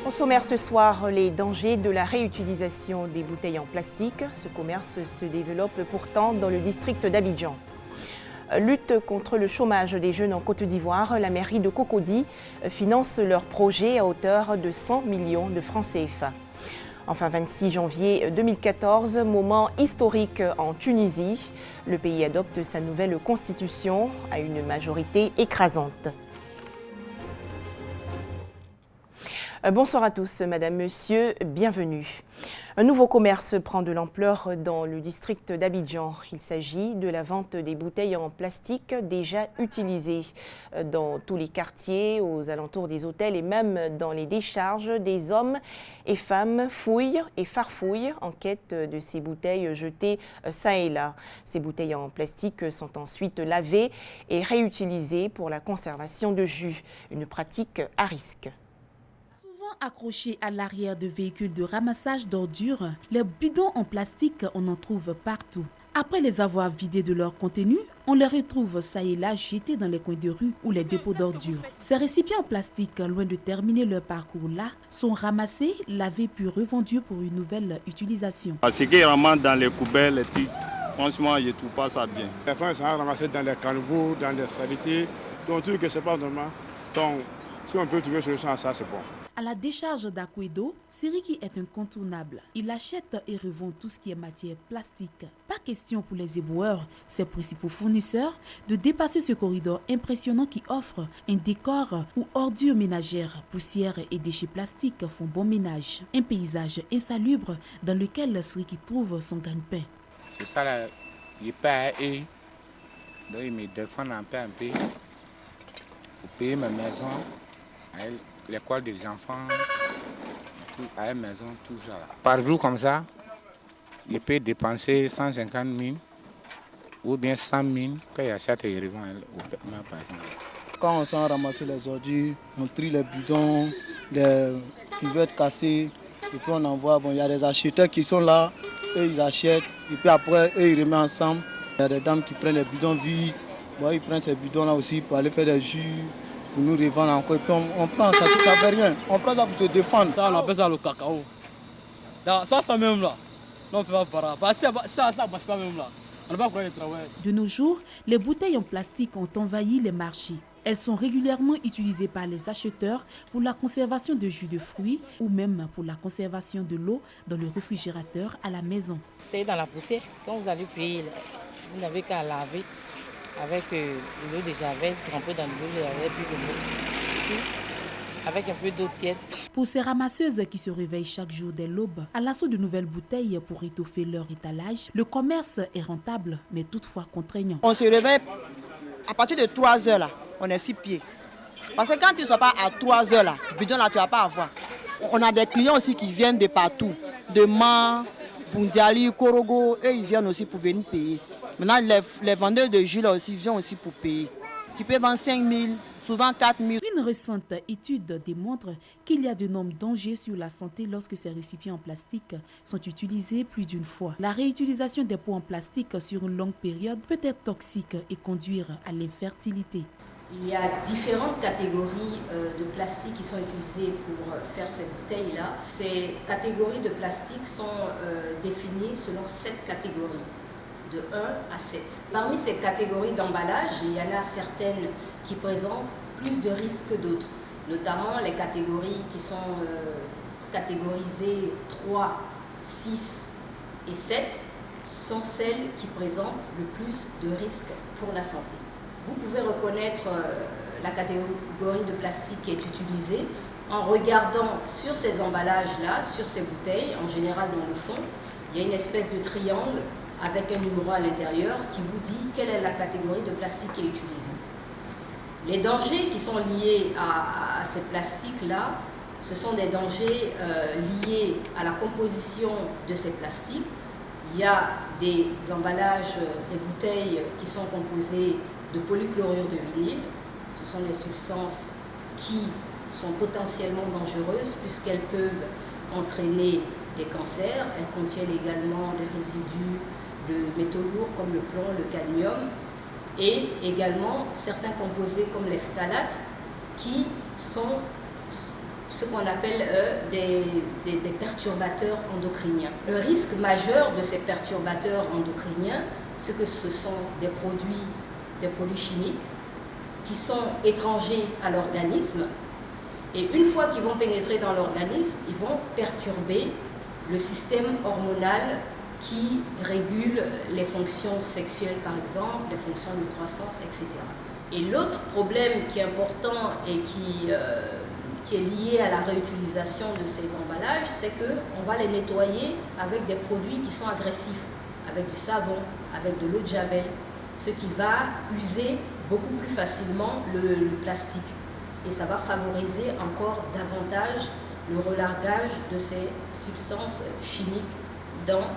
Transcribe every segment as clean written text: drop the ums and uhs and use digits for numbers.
Au sommaire ce soir, les dangers de la réutilisation des bouteilles en plastique. Ce commerce se développe pourtant dans le district d'Abidjan. Lutte contre le chômage des jeunes en Côte d'Ivoire, la mairie de Cocody finance leur projet à hauteur de 100 millions de francs CFA. Enfin, 26 janvier 2014, moment historique en Tunisie. Le pays adopte sa nouvelle constitution à une majorité écrasante. Bonsoir à tous, madame, monsieur, bienvenue. Un nouveau commerce prend de l'ampleur dans le district d'Abidjan. Il s'agit de la vente des bouteilles en plastique déjà utilisées dans tous les quartiers, aux alentours des hôtels et même dans les décharges. Des hommes et femmes fouillent et farfouillent en quête de ces bouteilles jetées çà et là. Ces bouteilles en plastique sont ensuite lavées et réutilisées pour la conservation de jus, une pratique à risque. Accrochés à l'arrière de véhicules de ramassage d'ordures, les bidons en plastique, on en trouve partout. Après les avoir vidés de leur contenu, on les retrouve ça et là jetés dans les coins de rue ou les dépôts d'ordures. Ces récipients en plastique, loin de terminer leur parcours là, sont ramassés, lavés puis revendus pour une nouvelle utilisation. Ce qui est ramassé dans les poubelles, franchement, je ne trouve pas ça bien. Les femmes sont ramassées dans les caniveaux, dans les saletés, donc tout que ce n'est pas normal. Donc, si on peut trouver solution à ça, c'est bon. À la décharge d'Akwedo, Siriki est incontournable. Il achète et revend tout ce qui est matière plastique. Pas question pour les éboueurs, ses principaux fournisseurs, de dépasser ce corridor impressionnant qui offre un décor où ordures ménagères, poussières et déchets plastiques font bon ménage. Un paysage insalubre dans lequel Siriki trouve son gagne-pain. C'est ça, là, il paye et donc il me défend un peu pour payer ma maison. L'école des enfants, à la maison, tout ça. Là. Par jour comme ça, je peux dépenser 150 000 ou bien 100 000 quand il y a certains revend au paiement par exemple. Quand on s'en ramasse les ordures, on trie les bidons, les cuvettes cassées, et puis on envoie. Bon, il y a des acheteurs qui sont là, eux ils achètent, et puis après eux ils remettent ensemble. Il y a des dames qui prennent les bidons vides, bon, ils prennent ces bidons là aussi pour aller faire des jus. Pour nous revendre encore, et puis on prend ça, ça ne fait rien. On prend ça pour se défendre. Ça, on appelle ça le cacao. Ça même là. Non, on ne fait pas parce que ça ne marche pas même là. On n'a pas besoin de travailler. De nos jours, les bouteilles en plastique ont envahi les marchés. Elles sont régulièrement utilisées par les acheteurs pour la conservation de jus de fruits ou même pour la conservation de l'eau dans le réfrigérateur à la maison. C'est dans la poussière. Quand vous allez payer, vous n'avez qu'à laver. Avec de l'eau de javel, trempée dans l'eau de javel, puis de l'eau. Avec un peu d'eau tiède. Pour ces ramasseuses qui se réveillent chaque jour dès l'aube, à l'assaut de nouvelles bouteilles pour étoffer leur étalage, le commerce est rentable, mais toutefois contraignant. On se réveille à partir de 3 heures, là, on est 6 pieds. Parce que quand tu ne sois pas à 3 heures, là, bidon là, tu ne vas pas avoir. On a des clients aussi qui viennent de partout, de Man, Bundiali, Korogo, eux ils viennent aussi pour venir payer. Maintenant, les vendeurs de jus là aussi viennent aussi pour payer. Tu peux vendre 5 000, souvent 4 000. Une récente étude démontre qu'il y a d'énormes dangers sur la santé lorsque ces récipients en plastique sont utilisés plus d'une fois. La réutilisation des pots en plastique sur une longue période peut être toxique et conduire à l'infertilité. Il y a différentes catégories de plastique qui sont utilisées pour faire ces bouteilles-là. Ces catégories de plastique sont définies selon 7 catégories. De 1 à 7. Parmi ces catégories d'emballage, il y en a certaines qui présentent plus de risques que d'autres, notamment les catégories qui sont catégorisées 3, 6 et 7 sont celles qui présentent le plus de risques pour la santé. Vous pouvez reconnaître la catégorie de plastique qui est utilisée en regardant sur ces emballages-là, sur ces bouteilles, en général dans le fond, il y a une espèce de triangle avec un numéro à l'intérieur qui vous dit quelle est la catégorie de plastique qui est utilisée. Les dangers qui sont liés à ces plastiques-là, ce sont des dangers liés à la composition de ces plastiques. Il y a des emballages, des bouteilles qui sont composées de polychlorure de vinyle. Ce sont des substances qui sont potentiellement dangereuses puisqu'elles peuvent entraîner des cancers. Elles contiennent également des résidus de métaux lourds comme le plomb, le cadmium et également certains composés comme les phtalates qui sont ce qu'on appelle des perturbateurs endocriniens. Le risque majeur de ces perturbateurs endocriniens, c'est que ce sont des produits chimiques qui sont étrangers à l'organisme, et une fois qu'ils vont pénétrer dans l'organisme, ils vont perturber le système hormonal qui régule les fonctions sexuelles par exemple, les fonctions de croissance, etc. Et l'autre problème qui est important et qui est lié à la réutilisation de ces emballages, c'est qu'on va les nettoyer avec des produits qui sont agressifs, avec du savon, avec de l'eau de javel, ce qui va user beaucoup plus facilement le plastique. Et ça va favoriser encore davantage le relargage de ces substances chimiques dans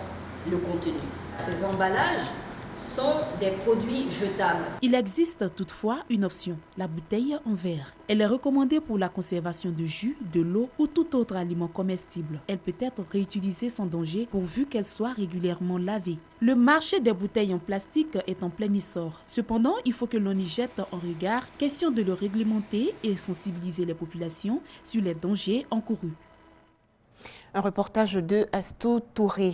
le contenu. Ces emballages sont des produits jetables. Il existe toutefois une option, la bouteille en verre. Elle est recommandée pour la conservation de jus, de l'eau ou tout autre aliment comestible. Elle peut être réutilisée sans danger pourvu qu'elle soit régulièrement lavée. Le marché des bouteilles en plastique est en plein essor. Cependant, il faut que l'on y jette un regard, question de le réglementer et sensibiliser les populations sur les dangers encourus. Un reportage de Astou Touré.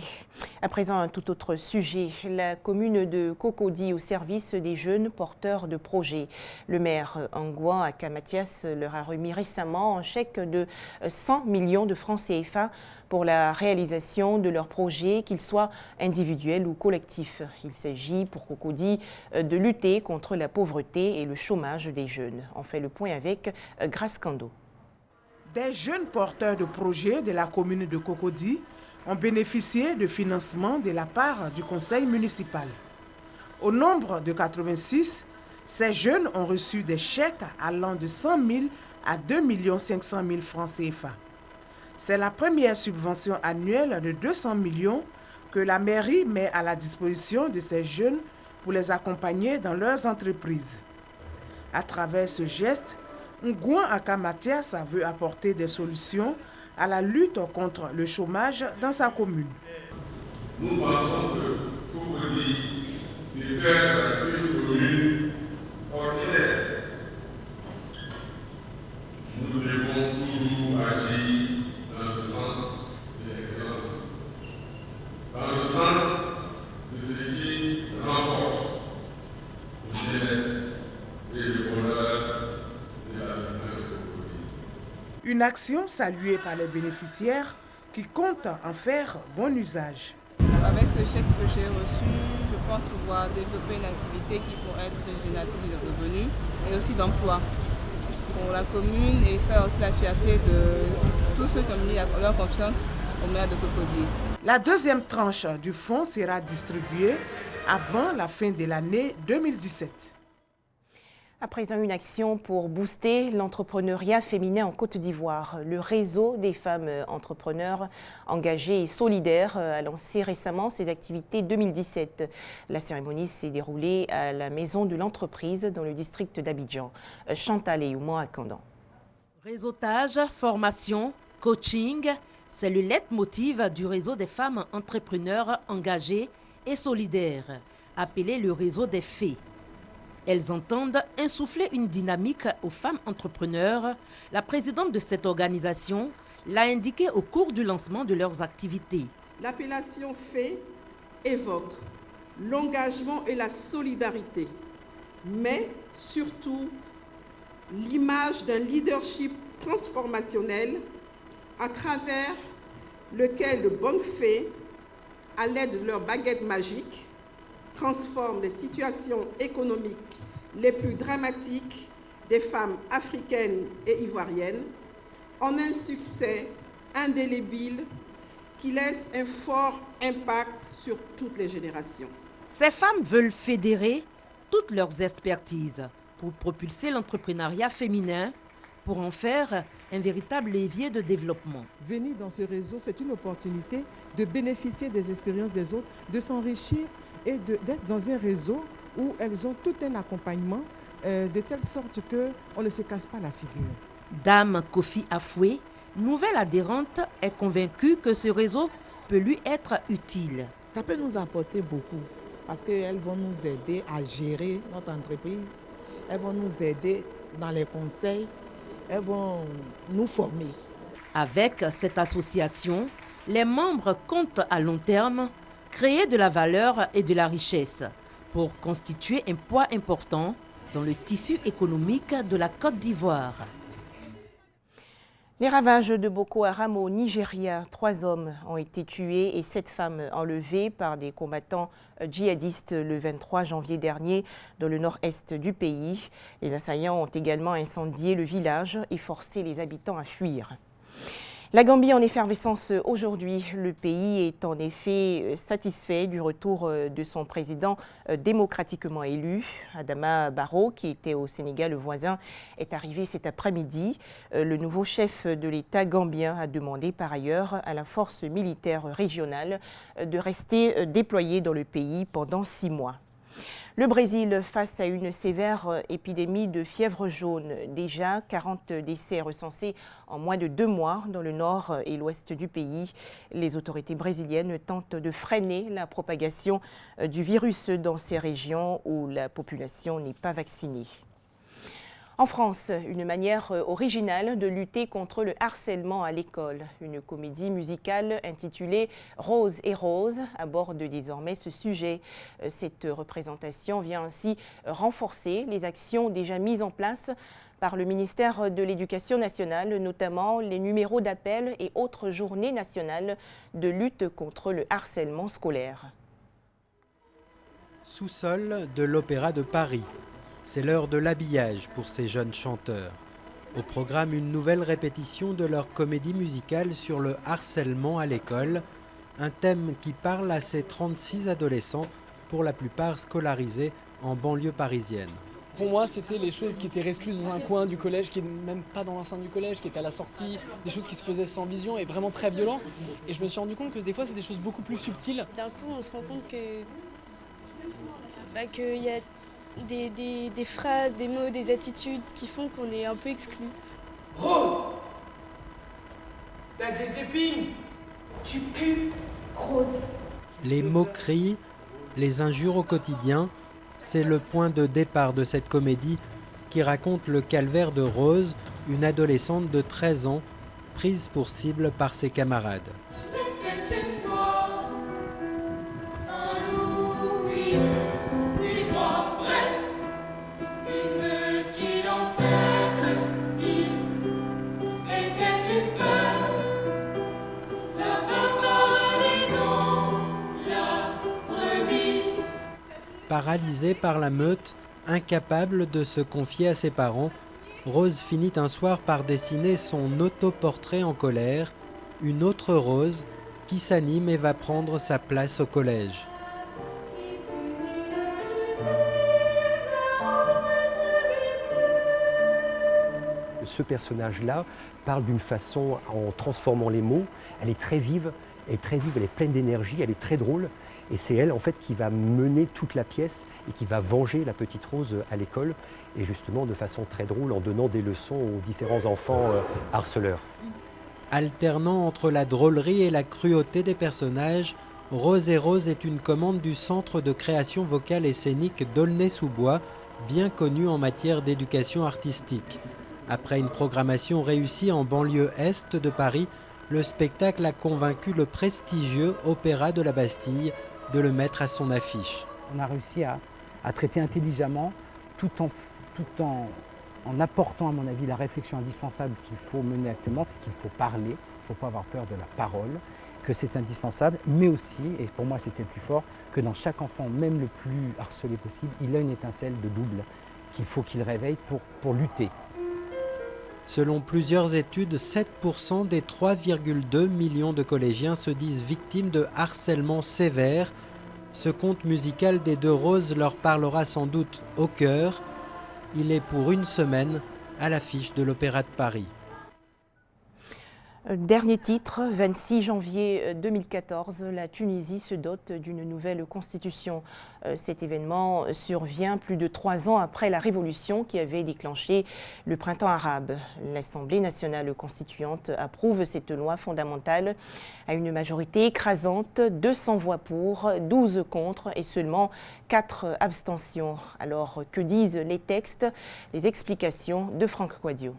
À présent, un tout autre sujet. La commune de Cocody au service des jeunes porteurs de projets. Le maire Angouan Akamatias leur a remis récemment un chèque de 100 millions de francs CFA pour la réalisation de leurs projets, qu'ils soient individuels ou collectifs. Il s'agit pour Cocody de lutter contre la pauvreté et le chômage des jeunes. On fait le point avec Grace Kando. Des jeunes porteurs de projets de la commune de Cocody ont bénéficié de financement de la part du conseil municipal. Au nombre de 86, ces jeunes ont reçu des chèques allant de 100 000 à 2 500 000 francs CFA. C'est la première subvention annuelle de 200 millions que la mairie met à la disposition de ces jeunes pour les accompagner dans leurs entreprises. À travers ce geste, Ngouan Akamatias veut apporter des solutions à la lutte contre le chômage dans sa commune. Nous pensons que Cocody est une commune ordinaire. Nous devons toujours agir dans le sens de l'excellence, dans le sens de ce qui renforce le bien-être et le bonheur. Une action saluée par les bénéficiaires qui comptent en faire bon usage. Avec ce chèque que j'ai reçu, je pense pouvoir développer une activité qui pourrait être génératrice de revenus et aussi d'emploi pour la commune et faire aussi la fierté de tous ceux qui ont mis leur confiance au maire de Cocody. La deuxième tranche du fonds sera distribuée avant la fin de l'année 2017. À présent, une action pour booster l'entrepreneuriat féminin en Côte d'Ivoire. Le réseau des femmes entrepreneurs engagées et solidaires a lancé récemment ses activités 2017. La cérémonie s'est déroulée à la maison de l'entreprise dans le district d'Abidjan. Chantal Eyouma à Kandan. Réseautage, formation, coaching, c'est le leitmotiv du réseau des femmes entrepreneurs engagées et solidaires, appelé le réseau des fées. Elles entendent insuffler une dynamique aux femmes entrepreneurs. La présidente de cette organisation l'a indiqué au cours du lancement de leurs activités. L'appellation FEE évoque l'engagement et la solidarité, mais surtout l'image d'un leadership transformationnel à travers lequel de bonnes fées, à l'aide de leur baguette magique, transforment les situations économiques les plus dramatiques des femmes africaines et ivoiriennes en un succès indélébile qui laisse un fort impact sur toutes les générations. Ces femmes veulent fédérer toutes leurs expertises pour propulser l'entrepreneuriat féminin, pour en faire un véritable levier de développement. Venir dans ce réseau, c'est une opportunité de bénéficier des expériences des autres, de s'enrichir et d'être dans un réseau où elles ont tout un accompagnement de telle sorte qu'on ne se casse pas la figure. Dame Kofi Afoué, nouvelle adhérente, est convaincue que ce réseau peut lui être utile. Ça peut nous apporter beaucoup parce qu'elles vont nous aider à gérer notre entreprise, elles vont nous aider dans les conseils, elles vont nous former. Avec cette association, les membres comptent à long terme créer de la valeur et de la richesse pour constituer un poids important dans le tissu économique de la Côte d'Ivoire. Les ravages de Boko Haram au Nigeria, 3 hommes ont été tués et 7 femmes enlevées par des combattants djihadistes le 23 janvier dernier dans le nord-est du pays. Les assaillants ont également incendié le village et forcé les habitants à fuir. La Gambie en effervescence aujourd'hui. Le pays est en effet satisfait du retour de son président démocratiquement élu. Adama Barrow, qui était au Sénégal voisin, est arrivé cet après-midi. Le nouveau chef de l'État gambien a demandé par ailleurs à la force militaire régionale de rester déployée dans le pays pendant 6 mois. Le Brésil face à une sévère épidémie de fièvre jaune. Déjà 40 décès recensés en moins de 2 mois dans le nord et l'ouest du pays. Les autorités brésiliennes tentent de freiner la propagation du virus dans ces régions où la population n'est pas vaccinée. En France, une manière originale de lutter contre le harcèlement à l'école. Une comédie musicale intitulée « Rose et Rose » aborde désormais ce sujet. Cette représentation vient ainsi renforcer les actions déjà mises en place par le ministère de l'Éducation nationale, notamment les numéros d'appel et autres journées nationales de lutte contre le harcèlement scolaire. Sous-sol de l'Opéra de Paris. C'est l'heure de l'habillage pour ces jeunes chanteurs. Au programme, une nouvelle répétition de leur comédie musicale sur le harcèlement à l'école, un thème qui parle à ces 36 adolescents, pour la plupart scolarisés en banlieue parisienne. Pour moi, c'était les choses qui étaient rescluses dans un coin du collège, qui n'est même pas dans l'enceinte du collège, qui étaient à la sortie, des choses qui se faisaient sans vision et vraiment très violents. Et je me suis rendu compte que des fois, c'est des choses beaucoup plus subtiles. D'un coup, on se rend compte qu'il y a des phrases, des mots, des attitudes qui font qu'on est un peu exclu. Rose, t'as des épines, tu pues, Rose. Les moqueries, les injures au quotidien, c'est le point de départ de cette comédie qui raconte le calvaire de Rose, une adolescente de 13 ans, prise pour cible par ses camarades. Paralysée par la meute, incapable de se confier à ses parents, Rose finit un soir par dessiner son autoportrait en colère, une autre Rose qui s'anime et va prendre sa place au collège. Ce personnage-là parle d'une façon, en transformant les mots, elle est très vive, elle est pleine d'énergie, elle est très drôle. Et c'est elle, en fait, qui va mener toute la pièce et qui va venger la petite Rose à l'école, et justement de façon très drôle, en donnant des leçons aux différents enfants harceleurs. Alternant entre la drôlerie et la cruauté des personnages, Rose et Rose est une commande du Centre de création vocale et scénique d'Aulnay-sous-Bois, bien connu en matière d'éducation artistique. Après une programmation réussie en banlieue est de Paris, le spectacle a convaincu le prestigieux Opéra de la Bastille de le mettre à son affiche. On a réussi à traiter intelligemment, tout en apportant, à mon avis, la réflexion indispensable qu'il faut mener actuellement, c'est qu'il faut parler, il ne faut pas avoir peur de la parole, que c'est indispensable, mais aussi, et pour moi c'était le plus fort, que dans chaque enfant, même le plus harcelé possible, il a une étincelle de double qu'il faut qu'il réveille pour lutter. Selon plusieurs études, 7% des 3,2 millions de collégiens se disent victimes de harcèlement sévère. Ce conte musical des deux Roses leur parlera sans doute au cœur. Il est pour une semaine à l'affiche de l'Opéra de Paris. Dernier titre, 26 janvier 2014, la Tunisie se dote d'une nouvelle constitution. Cet événement survient plus de 3 ans après la révolution qui avait déclenché le printemps arabe. L'Assemblée nationale constituante approuve cette loi fondamentale à une majorité écrasante, 200 voix pour, 12 contre et seulement 4 abstentions. Alors que disent les textes? Les explications de Franck Quadio.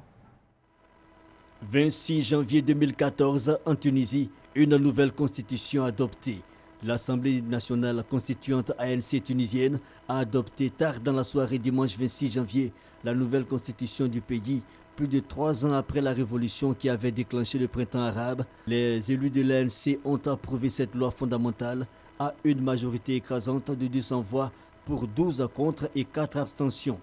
26 janvier 2014, en Tunisie, une nouvelle constitution adoptée. L'Assemblée nationale constituante ANC tunisienne a adopté tard dans la soirée dimanche 26 janvier la nouvelle constitution du pays. Plus de 3 ans après la révolution qui avait déclenché le printemps arabe, les élus de l'ANC ont approuvé cette loi fondamentale à une majorité écrasante de 200 voix pour 12 contre et 4 abstentions.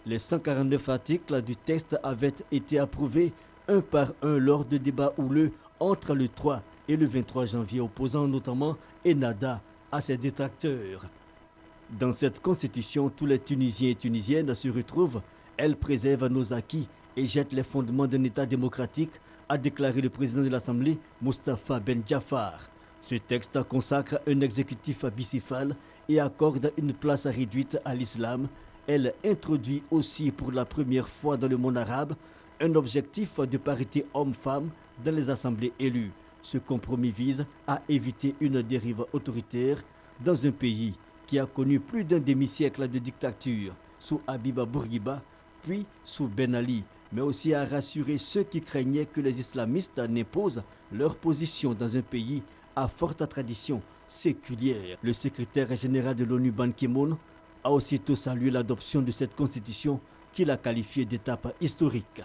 Les 149 articles du texte avaient été approuvés un par un lors de débats houleux entre le 3 et le 23 janvier, opposant notamment Ennahda à ses détracteurs. Dans cette constitution, tous les Tunisiens et Tunisiennes se retrouvent. Elle préserve nos acquis et jette les fondements d'un État démocratique, a déclaré le président de l'Assemblée, Moustapha Ben Jaafar. Ce texte consacre un exécutif bicéphale et accorde une place réduite à l'islam. Elle introduit aussi pour la première fois dans le monde arabe un objectif de parité homme-femme dans les assemblées élues. Ce compromis vise à éviter une dérive autoritaire dans un pays qui a connu plus d'un demi-siècle de dictature sous Habiba Bourguiba, puis sous Ben Ali, mais aussi à rassurer ceux qui craignaient que les islamistes n'imposent leur position dans un pays à forte tradition séculière. Le secrétaire général de l'ONU, Ban Ki-moon, a aussitôt salué l'adoption de cette constitution qu'il a qualifiée d'étape historique.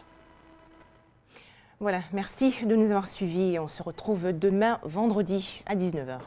Voilà, merci de nous avoir suivis. On se retrouve demain vendredi à 19 h.